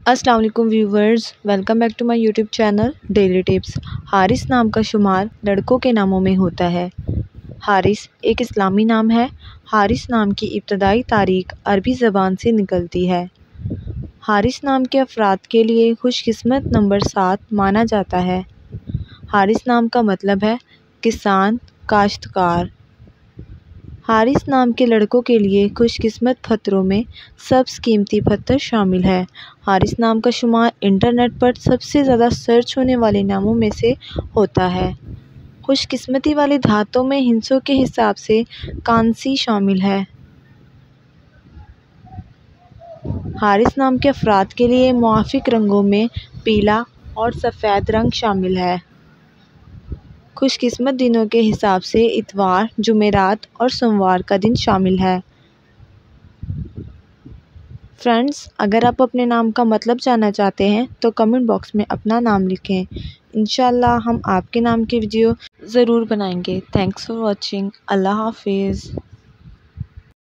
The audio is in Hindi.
अस्सलाम वालेकुम viewers, welcome back to my YouTube channel daily tips. Haris नाम का शुमार लड़कों के नामों में होता है। हारिस एक इस्लामी नाम है। हारिस नाम की इब्तदाई तारीख अरबी ज़बान से निकलती है। हारिस नाम के अफराद के लिए खुशकिस्मत नंबर 7 माना जाता है। हारिस नाम का मतलब है किसान, काश्तकार। हारिस नाम के लड़कों के लिए खुशकिस्मत पत्थरों में सबसे कीमती पत्थर शामिल है। हारिस नाम का शुमार इंटरनेट पर सबसे ज़्यादा सर्च होने वाले नामों में से होता है। खुशकिस्मती वाली धातों में हिस्सों के हिसाब से कांसी शामिल है। हारिस नाम के अफराद के लिए मुआफ़िक रंगों में पीला और सफ़ेद रंग शामिल है। खुशकिस्मत दिनों के हिसाब से इतवार, जुमेरात और सोमवार का दिन शामिल है। फ्रेंड्स, अगर आप अपने नाम का मतलब जानना चाहते हैं तो कमेंट बॉक्स में अपना नाम लिखें। इंशाल्लाह हम आपके नाम की वीडियो ज़रूर बनाएंगे। Thanks for watching. अल्लाह हाफिज़।